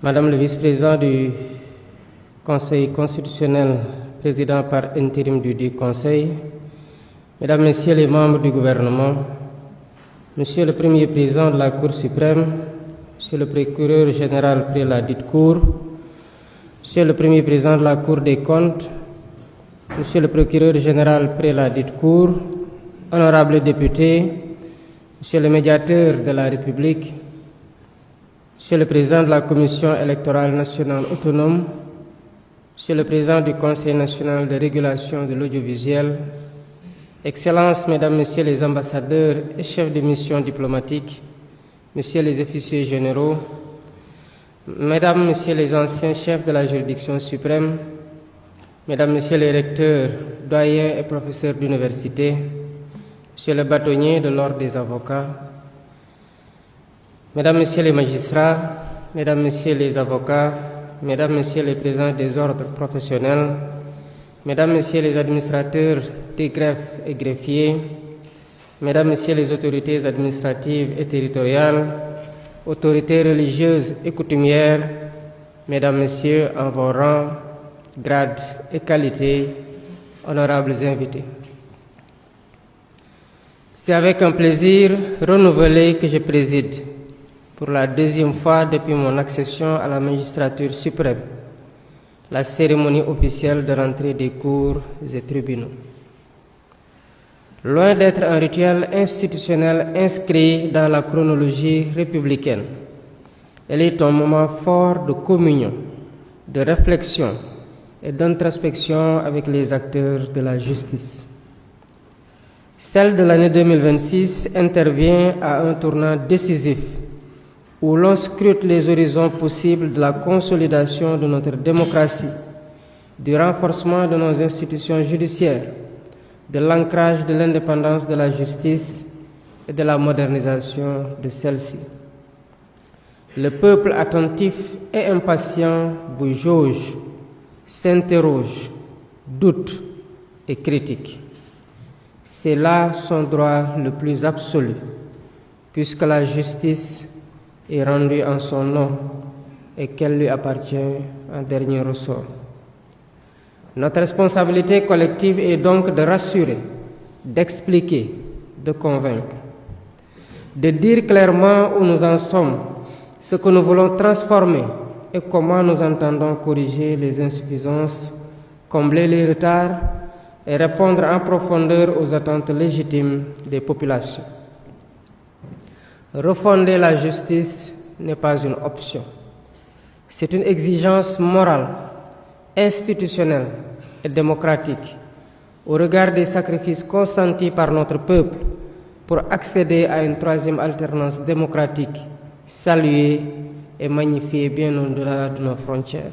Madame le vice-président du Conseil constitutionnel, président par intérim du Conseil, Mesdames, Messieurs les membres du gouvernement, Monsieur le Premier président de la Cour suprême, Monsieur le procureur général près la dite Cour, Monsieur le Premier président de la Cour des comptes, Monsieur le procureur général près la dite Cour, honorables députés, Monsieur le médiateur de la République, Monsieur le président de la Commission électorale nationale autonome, Monsieur le président du Conseil national de régulation de l'audiovisuel, Excellences, Mesdames, Messieurs les ambassadeurs et chefs de mission diplomatique, Messieurs les officiers généraux, Mesdames, Messieurs les anciens chefs de la juridiction suprême, Mesdames, Messieurs les recteurs, doyens et professeurs d'université, Monsieur le bâtonnier de l'ordre des avocats, Mesdames, Messieurs les magistrats, Mesdames, Messieurs les avocats, Mesdames, Messieurs les présidents des ordres professionnels, Mesdames, Messieurs les administrateurs des greffes et greffiers, Mesdames, Messieurs les autorités administratives et territoriales, autorités religieuses et coutumières, Mesdames, Messieurs, en vos rangs, grades et qualités, honorables invités. C'est avec un plaisir renouvelé que je préside, pour la deuxième fois depuis mon accession à la magistrature suprême, la cérémonie officielle de rentrée des cours et tribunaux. Loin d'être un rituel institutionnel inscrit dans la chronologie républicaine, elle est un moment fort de communion, de réflexion et d'introspection avec les acteurs de la justice. Celle de l'année 2026 intervient à un tournant décisif où l'on scrute les horizons possibles de la consolidation de notre démocratie, du renforcement de nos institutions judiciaires, de l'ancrage de l'indépendance de la justice et de la modernisation de celle-ci. Le peuple attentif et impatient vous jauge, s'interroge, doute et critique. C'est là son droit le plus absolu, puisque la justice est rendue en son nom et qu'elle lui appartient en dernier ressort. Notre responsabilité collective est donc de rassurer, d'expliquer, de convaincre, de dire clairement où nous en sommes, ce que nous voulons transformer et comment nous entendons corriger les insuffisances, combler les retards et répondre en profondeur aux attentes légitimes des populations. Refonder la justice n'est pas une option. C'est une exigence morale, institutionnelle et démocratique au regard des sacrifices consentis par notre peuple pour accéder à une troisième alternance démocratique, saluée et magnifiée bien au-delà de nos frontières.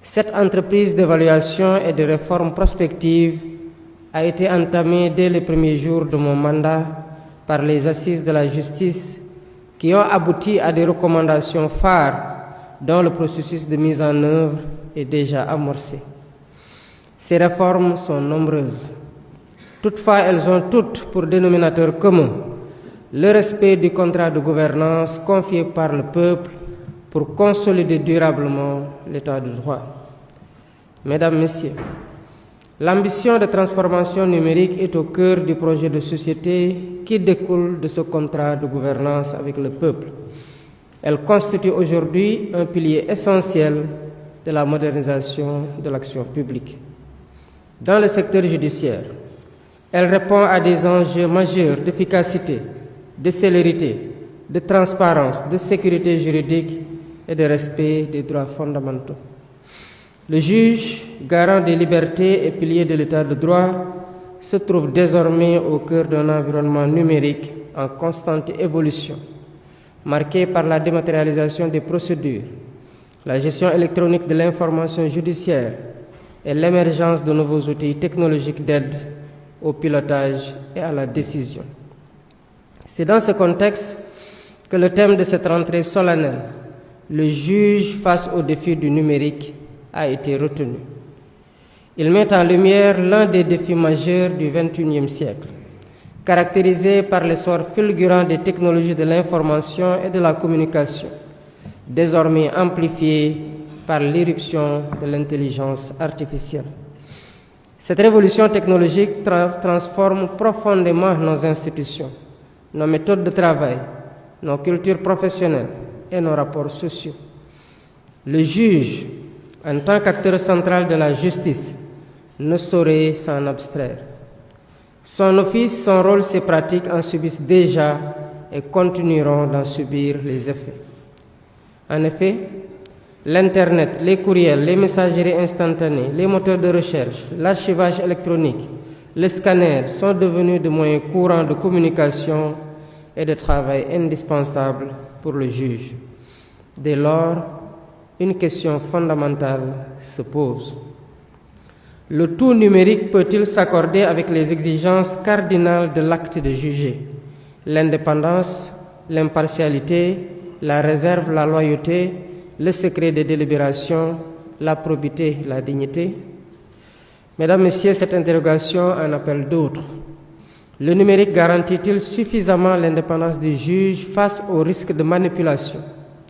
Cette entreprise d'évaluation et de réforme prospective a été entamée dès les premiers jours de mon mandat par les assises de la justice qui ont abouti à des recommandations phares dont le processus de mise en œuvre est déjà amorcé. Ces réformes sont nombreuses. Toutefois, elles ont toutes pour dénominateur commun le respect du contrat de gouvernance confié par le peuple pour consolider durablement l'état de droit. Mesdames, Messieurs, l'ambition de transformation numérique est au cœur du projet de société qui découle de ce contrat de gouvernance avec le peuple. Elle constitue aujourd'hui un pilier essentiel de la modernisation de l'action publique. Dans le secteur judiciaire, elle répond à des enjeux majeurs d'efficacité, de célérité, de transparence, de sécurité juridique et de respect des droits fondamentaux. Le juge, garant des libertés et pilier de l'état de droit, se trouve désormais au cœur d'un environnement numérique en constante évolution, marqué par la dématérialisation des procédures, la gestion électronique de l'information judiciaire et l'émergence de nouveaux outils technologiques d'aide au pilotage et à la décision. C'est dans ce contexte que le thème de cette rentrée solennelle, le juge face au défi du numérique, a été retenu. Il met en lumière l'un des défis majeurs du XXIe siècle, caractérisé par l'essor fulgurant des technologies de l'information et de la communication, désormais amplifiée par l'irruption de l'intelligence artificielle. Cette révolution technologique transforme profondément nos institutions, nos méthodes de travail, nos cultures professionnelles et nos rapports sociaux. Le juge, en tant qu'acteur central de la justice, ne saurait s'en abstraire. Son office, son rôle, ses pratiques en subissent déjà et continueront d'en subir les effets. En effet, l'Internet, les courriels, les messageries instantanées, les moteurs de recherche, l'archivage électronique, les scanners sont devenus des moyens courants de communication et de travail indispensables pour le juge. Dès lors, une question fondamentale se pose. Le tout numérique peut-il s'accorder avec les exigences cardinales de l'acte de juger? L'indépendance, l'impartialité, la réserve, la loyauté, le secret des délibérations, la probité, la dignité? Mesdames, Messieurs, cette interrogation en appelle d'autres. Le numérique garantit-il suffisamment l'indépendance du juge face aux risques de manipulation,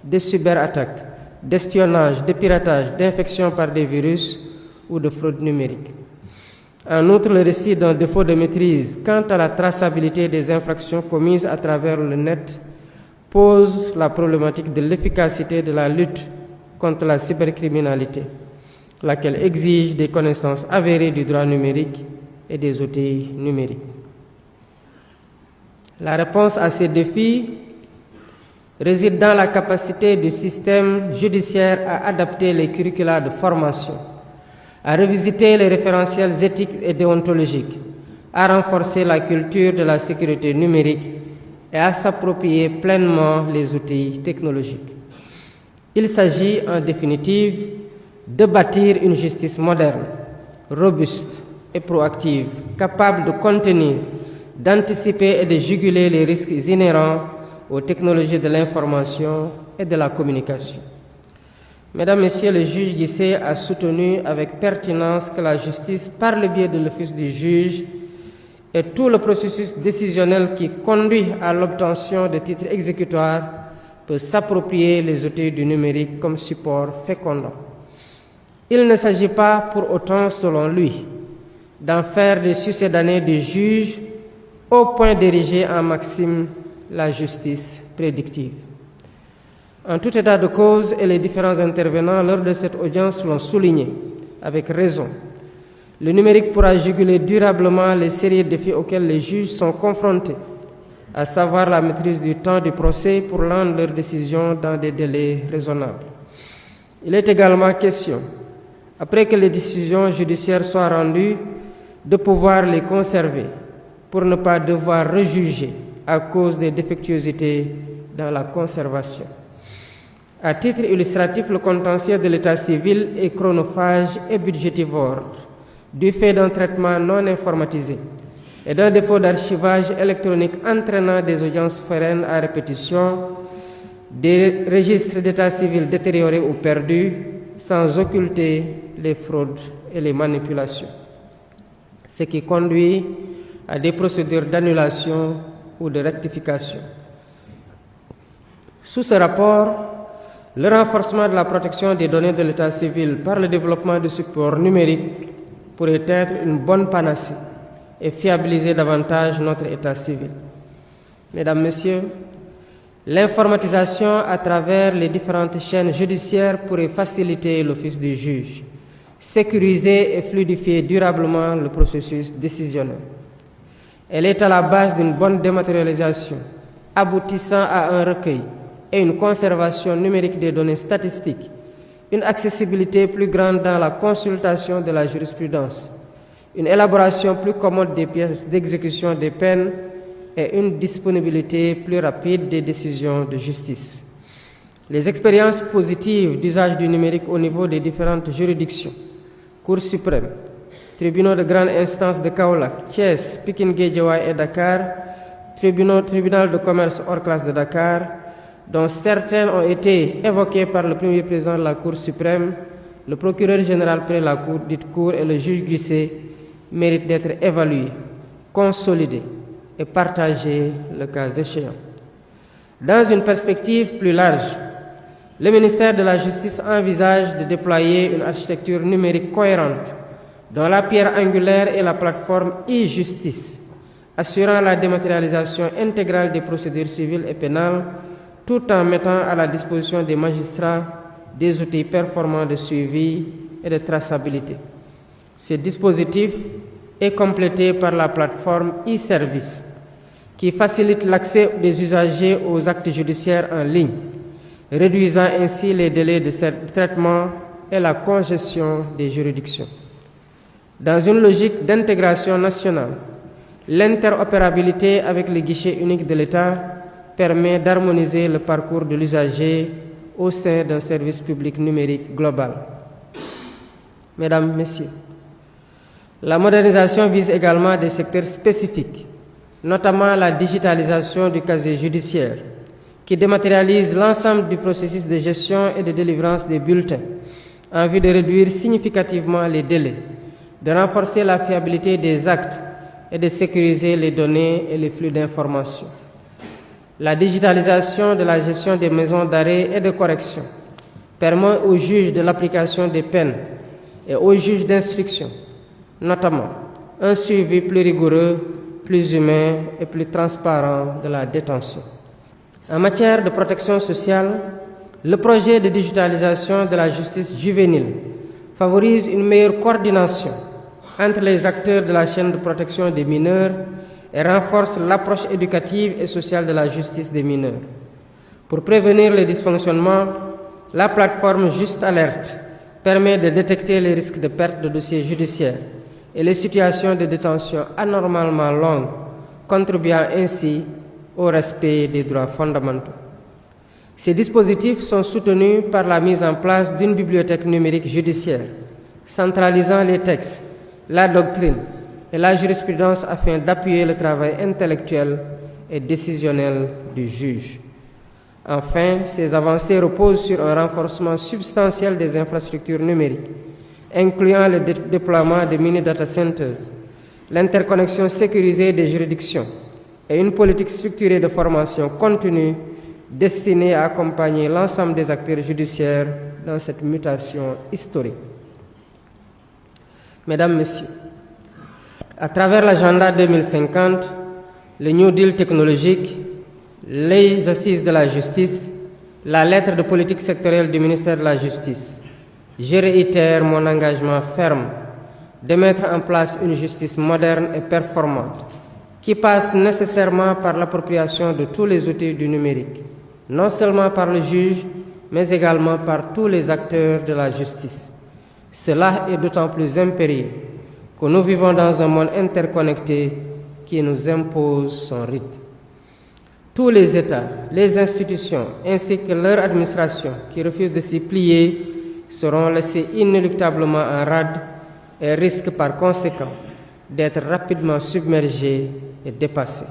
de cyberattaques, d'espionnage, de piratage, d'infection par des virus ou de fraude numérique? En outre, le récit d'un défaut de maîtrise quant à la traçabilité des infractions commises à travers le net pose la problématique de l'efficacité de la lutte contre la cybercriminalité, laquelle exige des connaissances avérées du droit numérique et des outils numériques. La réponse à ces défis réside dans la capacité du système judiciaire à adapter les curricula de formation, à revisiter les référentiels éthiques et déontologiques, à renforcer la culture de la sécurité numérique et à s'approprier pleinement les outils technologiques. Il s'agit en définitive de bâtir une justice moderne, robuste et proactive, capable de contenir, d'anticiper et de juguler les risques inhérents aux technologies de l'information et de la communication. Mesdames, Messieurs, le juge Guissé a soutenu avec pertinence que la justice, par le biais de l'office du juge, et tout le processus décisionnel qui conduit à l'obtention de titres exécutoires peut s'approprier les outils du numérique comme support fécondant. Il ne s'agit pas pour autant, selon lui, d'en faire des succédanés du juge au point d'ériger en maxime la justice prédictive. En tout état de cause, et les différents intervenants lors de cette audience l'ont souligné, avec raison, le numérique pourra juguler durablement les sérieux défis auxquels les juges sont confrontés, à savoir la maîtrise du temps du procès pour rendre leurs décisions dans des délais raisonnables. Il est également question, après que les décisions judiciaires soient rendues, de pouvoir les conserver pour ne pas devoir rejuger à cause des défectuosités dans la conservation. À titre illustratif, le contentieux de l'état civil est chronophage et budgétivore, du fait d'un traitement non informatisé et d'un défaut d'archivage électronique entraînant des audiences foraines à répétition, des registres d'état civil détériorés ou perdus, sans occulter les fraudes et les manipulations, ce qui conduit à des procédures d'annulation ou de rectification. Sous ce rapport, le renforcement de la protection des données de l'état civil par le développement de supports numériques pourrait être une bonne panacée et fiabiliser davantage notre état civil. Mesdames, Messieurs, l'informatisation à travers les différentes chaînes judiciaires pourrait faciliter l'office du juge, sécuriser et fluidifier durablement le processus décisionnel. Elle est à la base d'une bonne dématérialisation, aboutissant à un recueil et une conservation numérique des données statistiques, une accessibilité plus grande dans la consultation de la jurisprudence, une élaboration plus commode des pièces d'exécution des peines et une disponibilité plus rapide des décisions de justice. Les expériences positives d'usage du numérique au niveau des différentes juridictions, Cour suprême, tribunaux de grande instance de Kaolack, Thiès, Pikine Guédiawaye et Dakar, tribunal de commerce hors classe de Dakar, dont certaines ont été évoquées par le premier président de la Cour suprême, le procureur général près la Cour, dite Cour et le juge Guissé, méritent d'être évalués, consolidés et partagés le cas échéant. Dans une perspective plus large, Le ministère de la Justice envisage de déployer une architecture numérique cohérente dont la pierre angulaire est la plateforme e-justice, assurant la dématérialisation intégrale des procédures civiles et pénales tout en mettant à la disposition des magistrats des outils performants de suivi et de traçabilité. Ce dispositif est complété par la plateforme e-service qui facilite l'accès des usagers aux actes judiciaires en ligne, réduisant ainsi les délais de traitement et la congestion des juridictions. Dans une logique d'intégration nationale, l'interopérabilité avec le guichet unique de l'État permet d'harmoniser le parcours de l'usager au sein d'un service public numérique global. Mesdames, Messieurs, la modernisation vise également des secteurs spécifiques, notamment la digitalisation du casier judiciaire, qui dématérialise l'ensemble du processus de gestion et de délivrance des bulletins, en vue de réduire significativement les délais, de renforcer la fiabilité des actes et de sécuriser les données et les flux d'informations. La digitalisation de la gestion des maisons d'arrêt et de correction permet aux juges de l'application des peines et aux juges d'instruction, notamment, un suivi plus rigoureux, plus humain et plus transparent de la détention. En matière de protection sociale, le projet de digitalisation de la justice juvénile favorise une meilleure coordination entre les acteurs de la chaîne de protection des mineurs et renforce l'approche éducative et sociale de la justice des mineurs. Pour prévenir les dysfonctionnements, la plateforme Juste Alerte permet de détecter les risques de perte de dossiers judiciaires et les situations de détention anormalement longues, contribuant ainsi au respect des droits fondamentaux. Ces dispositifs sont soutenus par la mise en place d'une bibliothèque numérique judiciaire, centralisant les textes, la doctrine et la jurisprudence afin d'appuyer le travail intellectuel et décisionnel du juge. Enfin, ces avancées reposent sur un renforcement substantiel des infrastructures numériques, incluant le déploiement de mini-data centers, l'interconnexion sécurisée des juridictions et une politique structurée de formation continue destinée à accompagner l'ensemble des acteurs judiciaires dans cette mutation historique. Mesdames, Messieurs, à travers l'agenda 2050, le New Deal technologique, les assises de la justice, la lettre de politique sectorielle du ministère de la Justice, je réitère mon engagement ferme de mettre en place une justice moderne et performante qui passe nécessairement par l'appropriation de tous les outils du numérique, non seulement par le juge, mais également par tous les acteurs de la justice. Cela est d'autant plus impérieux que nous vivons dans un monde interconnecté qui nous impose son rythme. Tous les États, les institutions ainsi que leur administration qui refusent de s'y plier seront laissés inéluctablement en rade et risquent par conséquent d'être rapidement submergés et dépassés.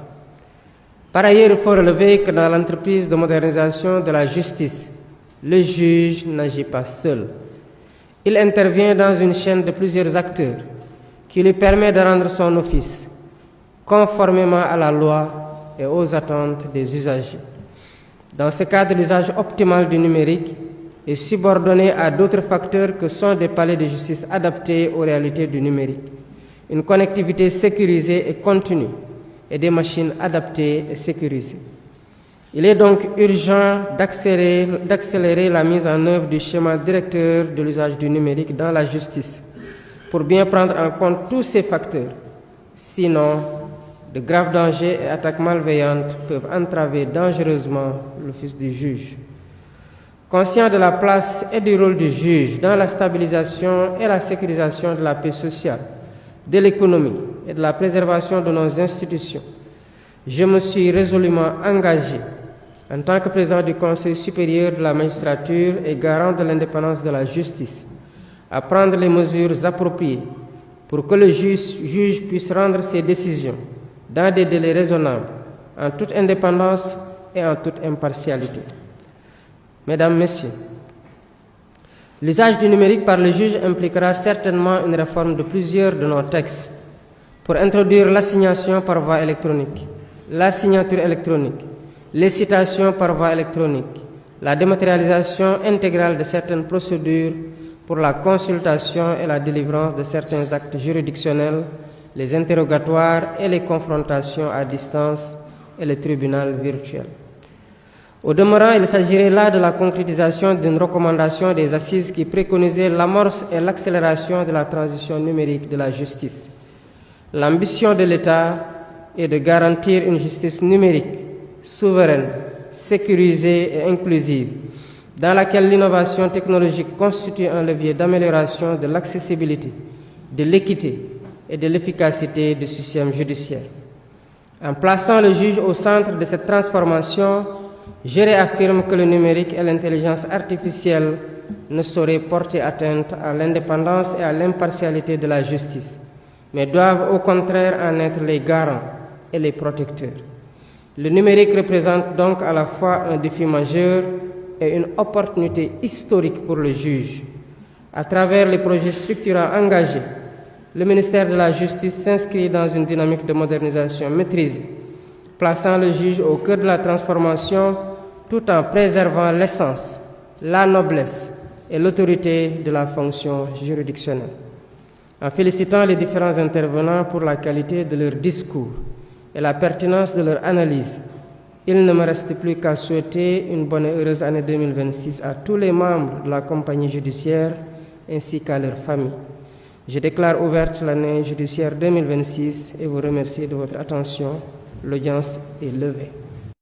Par ailleurs, il faut relever que dans l'entreprise de modernisation de la justice, le juge n'agit pas seul. Il intervient dans une chaîne de plusieurs acteurs qui lui permet de rendre son office conformément à la loi et aux attentes des usagers. Dans ce cadre, l'usage optimal du numérique est subordonné à d'autres facteurs que sont des palais de justice adaptés aux réalités du numérique, une connectivité sécurisée et continue et des machines adaptées et sécurisées. Il est donc urgent d'accélérer la mise en œuvre du schéma directeur de l'usage du numérique dans la justice pour bien prendre en compte tous ces facteurs. Sinon, de graves dangers et attaques malveillantes peuvent entraver dangereusement l'office du juge. Conscient de la place et du rôle du juge dans la stabilisation et la sécurisation de la paix sociale, de l'économie et de la préservation de nos institutions, je me suis résolument engagé, en tant que président du Conseil supérieur de la magistrature et garant de l'indépendance de la justice, à prendre les mesures appropriées pour que le juge puisse rendre ses décisions dans des délais raisonnables, en toute indépendance et en toute impartialité. Mesdames, Messieurs, l'usage du numérique par le juge impliquera certainement une réforme de plusieurs de nos textes pour introduire l'assignation par voie électronique, la signature électronique, les citations par voie électronique, la dématérialisation intégrale de certaines procédures pour la consultation et la délivrance de certains actes juridictionnels, les interrogatoires et les confrontations à distance et le tribunal virtuel. Au demeurant, il s'agirait là de la concrétisation d'une recommandation des assises qui préconisait l'amorce et l'accélération de la transition numérique de la justice. L'ambition de l'État est de garantir une justice numérique, souveraine, sécurisée et inclusive, dans laquelle l'innovation technologique constitue un levier d'amélioration de l'accessibilité, de l'équité et de l'efficacité du système judiciaire. En plaçant le juge au centre de cette transformation, je réaffirme que le numérique et l'intelligence artificielle ne sauraient porter atteinte à l'indépendance et à l'impartialité de la justice, mais doivent au contraire en être les garants et les protecteurs. Le numérique représente donc à la fois un défi majeur et une opportunité historique pour le juge. À travers les projets structurants engagés, le ministère de la Justice s'inscrit dans une dynamique de modernisation maîtrisée, plaçant le juge au cœur de la transformation tout en préservant l'essence, la noblesse et l'autorité de la fonction juridictionnelle. En félicitant les différents intervenants pour la qualité de leur discours et la pertinence de leur analyse, il ne me reste plus qu'à souhaiter une bonne et heureuse année 2026 à tous les membres de la compagnie judiciaire ainsi qu'à leurs familles. Je déclare ouverte l'année judiciaire 2026 et vous remercie de votre attention. L'audience est levée.